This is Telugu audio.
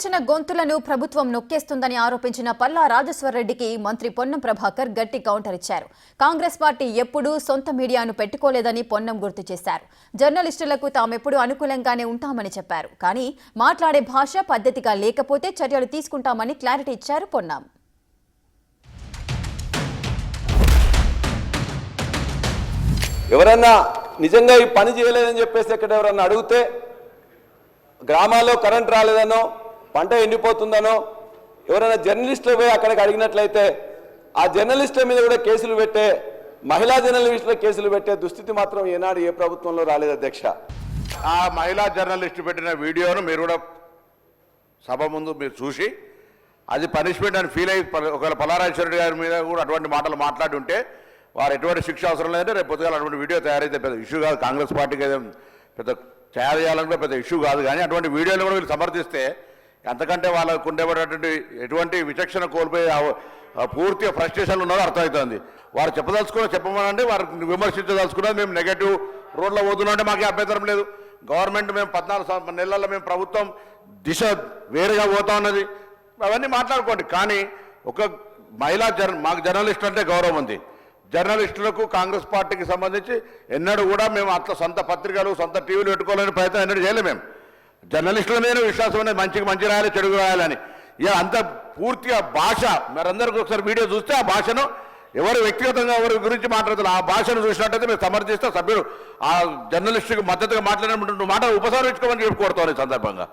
చిన్న గొంతులను ప్రభుత్వం నొక్కేస్తుందని ఆరోపించిన పల్లా రాజేశ్వరరెడ్డికి మంత్రి పొన్నం ప్రభాకర్ గట్టి కౌంటర్ ఇచ్చారు. కాంగ్రెస్ పార్టీ ఎప్పుడూ సొంత మీడియాను పెట్టుకోలేదని పొన్నం గుర్తు చేశారు. జర్నలిస్టులకు తామెప్పుడు అనుకూలంగానే ఉంటామని చెప్పారు. కానీ మాట్లాడే భాష పద్ధతిగా లేకపోతే చర్యలు తీసుకుంటామని క్లారిటీ ఇచ్చారు పొన్నం. ఎవరన్నా నిజంగా ఈ పని చేయలేదని చెప్పేసి ఎక్కడ ఎవరన్నా అడిగితే గ్రామాల్లో కరెంట్ రాలేదనో పంట ఎండిపోతుందనో ఎవరైనా జర్నలిస్టులు పోయి అక్కడికి అడిగినట్లయితే ఆ జర్నలిస్టుల మీద కూడా కేసులు పెట్టే మహిళా జర్నలిస్టుల కేసులు పెట్టే దుస్థితి మాత్రం ఏనాడు ఏ ప్రభుత్వంలో రాలేదు అధ్యక్ష. ఆ మహిళా జర్నలిస్టు పెట్టిన వీడియోను మీరు కూడా సభ ముందు మీరు చూసి అది పనిష్మెంట్ అని ఫీల్ అయ్యి ఒకవేళ పల్లారాజేశ్వరరెడ్డి గారి మీద కూడా అటువంటి మాటలు మాట్లాడి ఉంటే వారు ఎటువంటి శిక్ష అవసరం లేదంటే రేపు పొద్దుగాల అటువంటి వీడియో తయారైతే పెద్ద ఇష్యూ కాదు. కాంగ్రెస్ పార్టీకి ఏదో పెద్ద తయారు చేయాలంటే పెద్ద ఇష్యూ కాదు. కానీ అటువంటి వీడియోలు కూడా వీళ్ళు సమర్థిస్తే అంతకంటే వాళ్ళకు ఉండేటటువంటి ఎటువంటి విచక్షణ కోల్పోయి పూర్తిగా ఫ్రస్ట్రేషన్లు ఉన్నారో అర్థమవుతుంది. వారు చెప్పమనండి, వారు విమర్శించదలుచుకున్నది మేము నెగటివ్ రోడ్లో పోతున్నామంటే మాకే అభ్యంతరం లేదు. గవర్నమెంట్ మేము 14 నెలల్లో మేము ప్రభుత్వం దిశ వేరుగా పోతా ఉన్నది, అవన్నీ మాట్లాడుకోండి. కానీ ఒక మాకు జర్నలిస్ట్ అంటే గౌరవం ఉంది. జర్నలిస్టులకు కాంగ్రెస్ పార్టీకి సంబంధించి ఎన్నడూ కూడా మేము అట్లా సొంత పత్రికలు సొంత టీవీలు పెట్టుకోవాలని ప్రయత్నం ఎన్నడూ చేయలేము. మేము జర్నలిస్టుల మీద విశ్వాసం అనేది మంచి రాయాలి, చెడుగు రాయాలని. ఇక అంత పూర్తిగా భాష మరందరికీ ఒకసారి వీడియో చూస్తే ఆ భాషను ఎవరు వ్యక్తిగతంగా ఎవరి గురించి మాట్లాడుతున్నారు ఆ భాషను చూసినట్టయితే మేము సమర్థిస్తే సభ్యులు ఆ జర్నలిస్టుకి మద్దతుగా మాట్లాడినటువంటి మాట ఉపసంహరించుకోమని చెప్పి కోరుతాను ఈ సందర్భంగా.